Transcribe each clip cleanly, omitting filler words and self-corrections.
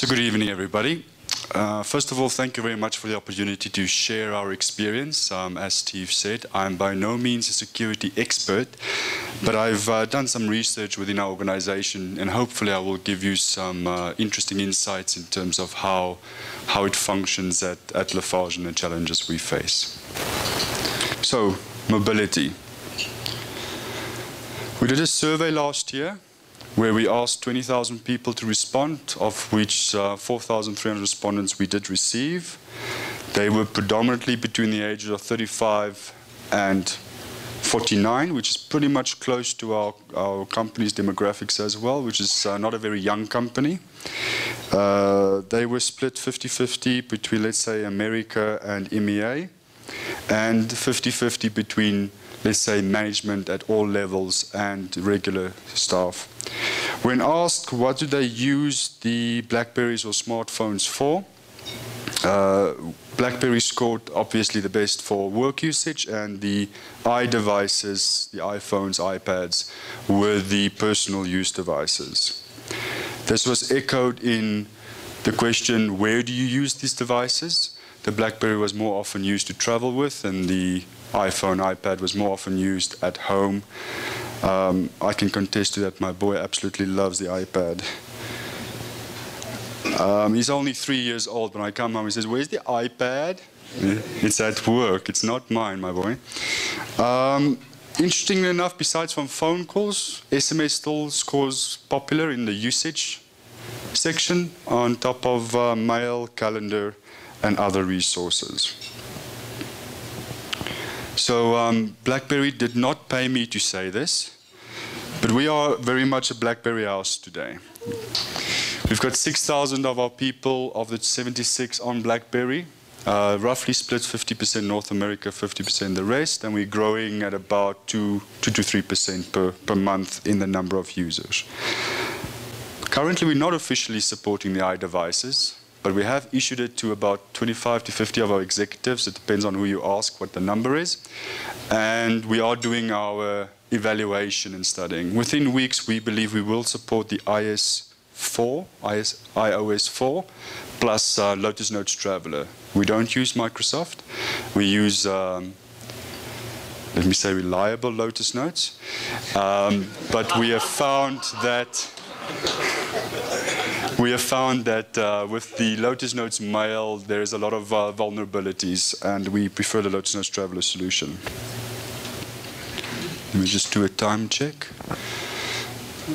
So good evening, everybody. First of all, thank you very much for the opportunity to share our experience. As Steve said, I'm by no means a security expert, but I've done some research within our organization, and hopefully I will give you some interesting insights in terms of how it functions at Lafarge and the challenges we face. So, mobility. We did a survey last year where we asked 20,000 people to respond, of which 4,300 respondents we did receive. They were predominantly between the ages of 35 and 49, which is pretty much close to our company's demographics as well, which is not a very young company. They were split 50-50 between, let's say, America and EMEA, and 50-50 between, let's say, management at all levels and regular staff. When asked what do they use the BlackBerries or smartphones for, BlackBerry scored obviously the best for work usage, and the iDevices, the iPhones, iPads, were the personal use devices. This was echoed in the question, where do you use these devices? The BlackBerry was more often used to travel with, and the iPhone, iPad was more often used at home. I can contest to that. My boy absolutely loves the iPad. He's only 3 years old. When I come home, he says, "Where's the iPad?" It's at work. It's not mine, my boy. Interestingly enough, besides from phone calls, SMS still scores popular in the usage section on top of mail, calendar, and other resources. So BlackBerry did not pay me to say this, but we are very much a BlackBerry house today. We've got 6,000 of our people, of the 76, on BlackBerry, roughly split 50% North America, 50% the rest, and we're growing at about 2 to 3% per month in the number of users. Currently, we're not officially supporting the iDevices, but we have issued it to about 25 to 50 of our executives. It depends on who you ask what the number is. And we are doing our evaluation and studying. Within weeks, we believe we will support the iOS 4, plus Lotus Notes Traveler. We don't use Microsoft. We use, let me say, reliable Lotus Notes. But we have found that with the Lotus Notes Mail, there is a lot of vulnerabilities, and we prefer the Lotus Notes Traveler solution. Let me just do a time check.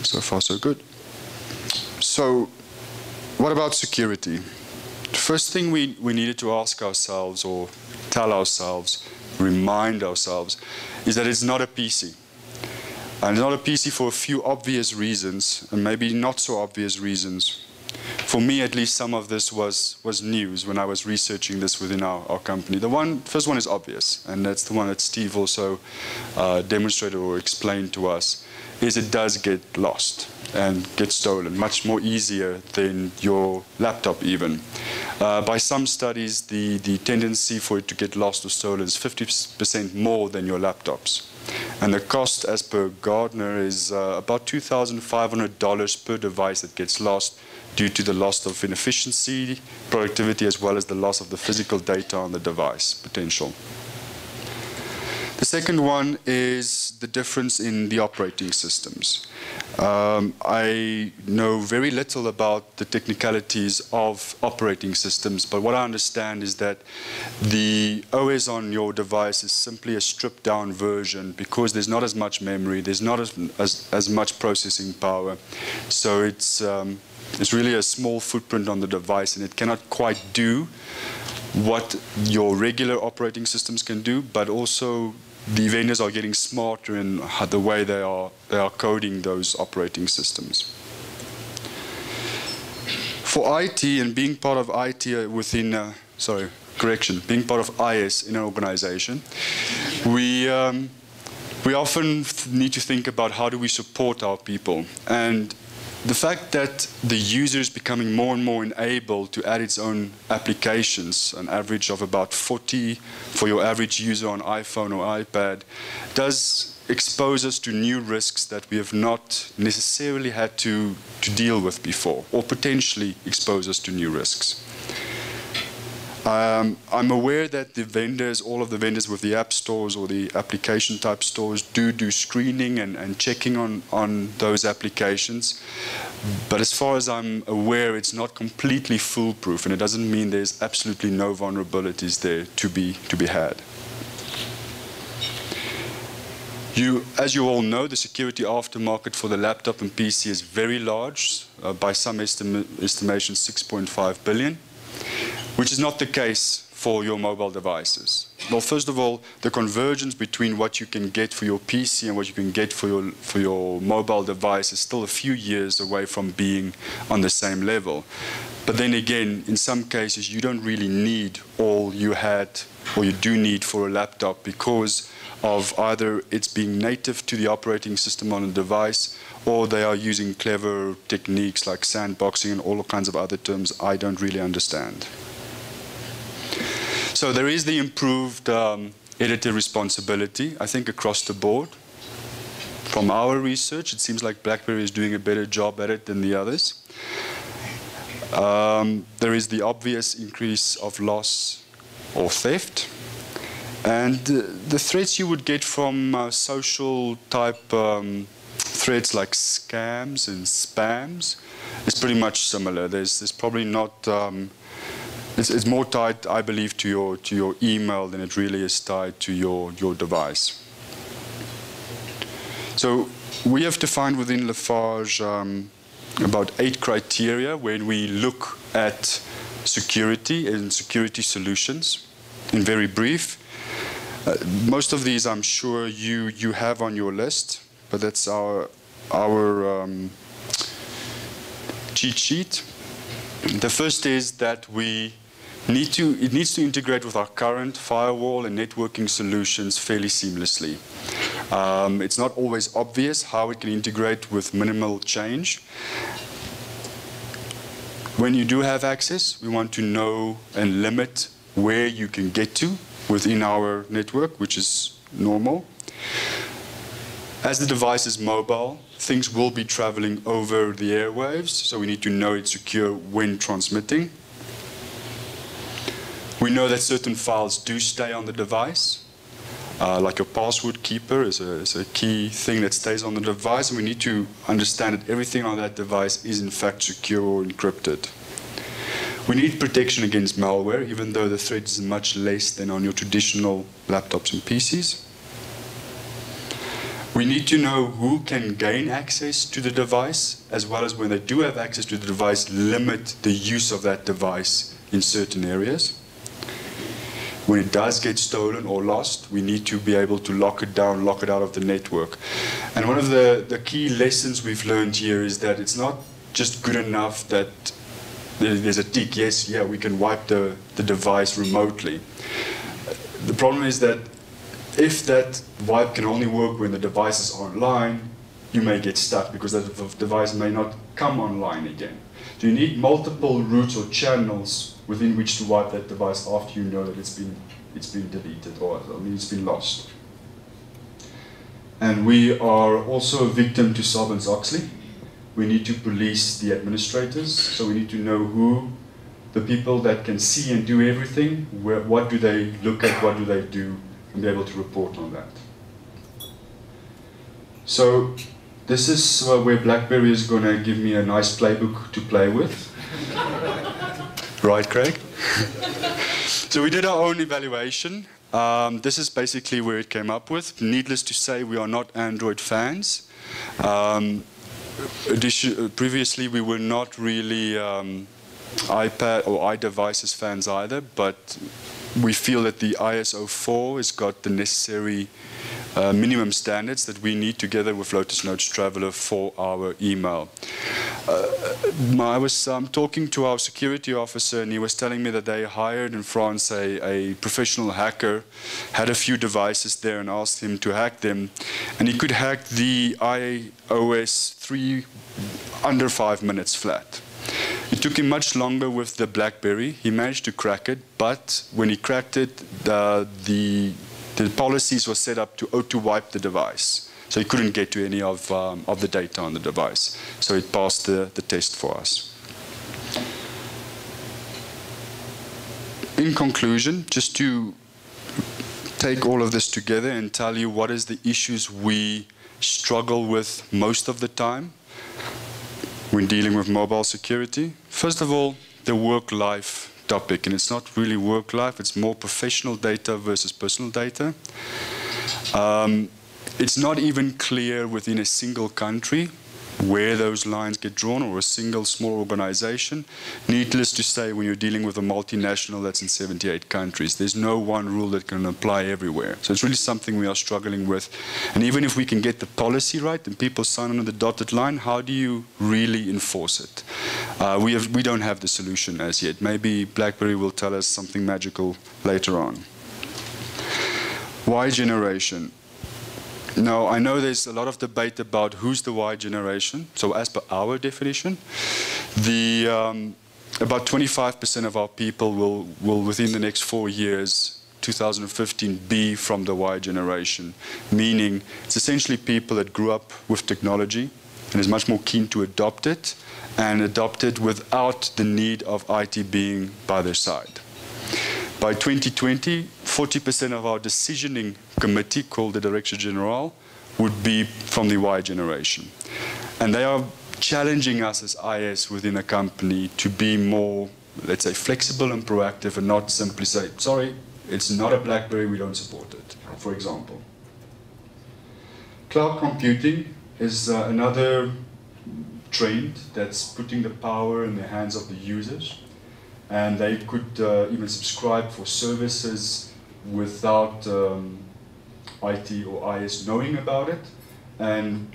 So far, so good. So, what about security? The first thing we needed to ask ourselves, or tell ourselves, remind ourselves, is that it's not a PC. And it's not a PC for a few obvious reasons, and maybe not so obvious reasons. For me, at least, some of this was news when I was researching this within our company. The first one is obvious, and that's the one that Steve also demonstrated or explained to us, is it does get lost and get stolen, much more easier than your laptop even. By some studies, the tendency for it to get lost or stolen is 50% more than your laptops. And the cost, as per Gartner, is about $2,500 per device that gets lost due to the loss of inefficiency, productivity, as well as the loss of the physical data on the device potential. The second one is the difference in the operating systems. I know very little about the technicalities of operating systems, but what I understand is that the OS on your device is simply a stripped-down version because there's not as much memory, there's not as much processing power. So it's really a small footprint on the device, and it cannot quite do what your regular operating systems can do, but also the vendors are getting smarter in the way they are coding those operating systems. For IT and being part of IT within, being part of IS in an organization, we often need to think about how do we support our people. And the fact that the user is becoming more and more enabled to add its own applications, an average of about 40 for your average user on iPhone or iPad, does expose us to new risks that we have not necessarily had to deal with before, or potentially expose us to new risks. I'm aware that the vendors, all of the vendors with the app stores or the application type stores do screening and checking on those applications. But as far as I'm aware, it's not completely foolproof, and it doesn't mean there's absolutely no vulnerabilities there to be had. As you all know, the security aftermarket for the laptop and PC is very large, by some estimation 6.5 billion. Which is not the case for your mobile devices. Well, first of all, the convergence between what you can get for your PC and what you can get for your mobile device is still a few years away from being on the same level. But then again, in some cases, you don't really need all you had or you do need for a laptop because of either it's being native to the operating system on a device, or they are using clever techniques like sandboxing and all kinds of other terms I don't really understand. So there is the improved editor responsibility, I think, across the board. From our research, it seems like BlackBerry is doing a better job at it than the others. There is the obvious increase of loss or theft. And the threats you would get from social type threats like scams and spams is pretty much similar. There's probably not, it's more tied, I believe, to your email than it really is tied to your device. So we have defined within Lafarge about 8 criteria when we look at security and security solutions. In very brief, most of these I'm sure you have on your list, but that's our cheat sheet. The first is that it needs to integrate with our current firewall and networking solutions fairly seamlessly. It's not always obvious how it can integrate with minimal change. When you do have access, we want to know and limit where you can get to within our network, which is normal. As the device is mobile, things will be traveling over the airwaves, so we need to know it's secure when transmitting. We know that certain files do stay on the device, like a password keeper is a key thing that stays on the device, and we need to understand that everything on that device is in fact secure or encrypted. We need protection against malware, even though the threat is much less than on your traditional laptops and PCs. We need to know who can gain access to the device, as well as when they do have access to the device, limit the use of that device in certain areas. When it does get stolen or lost, we need to be able to lock it down, lock it out of the network. And one of the key lessons we've learned here is that it's not just good enough that there's a tick, yes, yeah, we can wipe the device remotely. The problem is that if that wipe can only work when the device is online, you may get stuck because that device may not come online again. So you need multiple routes or channels within which to wipe that device after you know that it's been deleted, or it's been lost. And we are also a victim to Sarbanes-Oxley. We need to police the administrators, so we need to know who the people that can see and do everything, what do they look at, what do they do, and be able to report on that. So this is where BlackBerry is going to give me a nice playbook to play with. Right, Craig? So we did our own evaluation. This is basically where it came up with. Needless to say, we are not Android fans. Previously, we were not really iPad or iDevices fans either, but we feel that the ISO 4 has got the necessary minimum standards that we need together with Lotus Notes Traveler for our email. I was talking to our security officer, and he was telling me that they hired in France a professional hacker, had a few devices there, and asked him to hack them. And he could hack the iOS 3 under 5 minutes flat. It took him much longer with the BlackBerry. He managed to crack it, but when he cracked it, the the policies were set up to auto-wipe the device. So it couldn't get to any of the data on the device. So it passed the test for us. In conclusion, just to take all of this together and tell you what is the issues we struggle with most of the time when dealing with mobile security. First of all, the work-life topic, and it's not really work-life, it's more professional data versus personal data. It's not even clear within a single country where those lines get drawn, or a single small organization. Needless to say, when you're dealing with a multinational that's in 78 countries, there's no one rule that can apply everywhere. So it's really something we are struggling with. And even if we can get the policy right and people sign on the dotted line, how do you really enforce it? We don't have the solution as yet. Maybe BlackBerry will tell us something magical later on. Y generation. Now, I know there's a lot of debate about who's the Y generation. So as per our definition, about 25% of our people will within the next 4 years, 2015, be from the Y generation, meaning it's essentially people that grew up with technology and is much more keen to adopt it, and adopt it without the need of IT being by their side. By 2020, 40% of our decisioning committee, called the Director General, would be from the Y generation. And they are challenging us as IS within a company to be more, let's say, flexible and proactive, and not simply say, sorry, it's not a BlackBerry, we don't support it, for example. Cloud computing is another trend that's putting the power in the hands of the users. And they could even subscribe for services without IT or IS knowing about it. And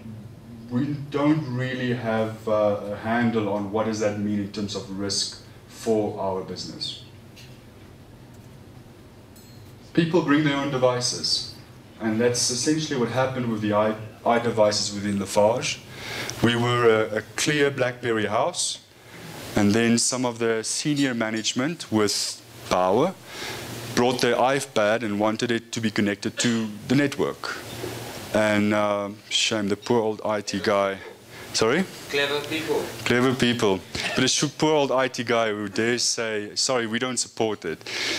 we don't really have a handle on what does that mean in terms of risk for our business. People bring their own devices. And that's essentially what happened with the iDevices within Lafarge. We were a clear BlackBerry house. And then some of the senior management with power brought their iPad and wanted it to be connected to the network. And shame, the poor old IT guy. Sorry? Clever people. Clever people. But a poor old IT guy who dares say, sorry, we don't support it.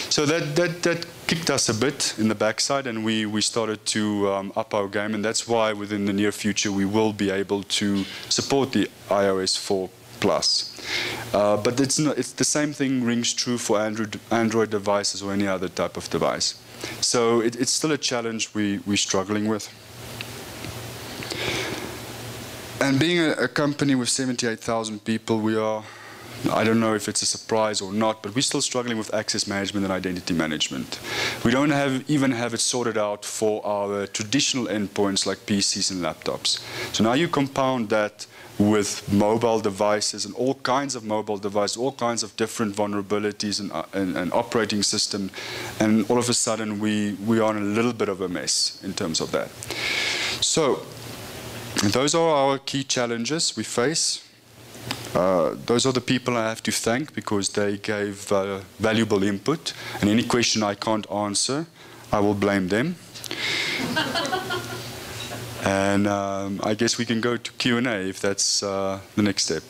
So that kicked us a bit in the backside, and we started to up our game. And that's why within the near future we will be able to support the iOS 4 Plus. But it's the same thing rings true for Android devices or any other type of device. So it's still a challenge we're struggling with. And being a company with 78,000 people, we are, I don't know if it's a surprise or not, but we're still struggling with access management and identity management. We don't even have it sorted out for our traditional endpoints like PCs and laptops. So now you compound that with mobile devices and all kinds of mobile devices, all kinds of different vulnerabilities and operating system, and all of a sudden we are in a little bit of a mess in terms of that. So those are our key challenges we face. Those are the people I have to thank because they gave valuable input, and any question I can't answer, I will blame them. And I guess we can go to Q&A if that's the next step.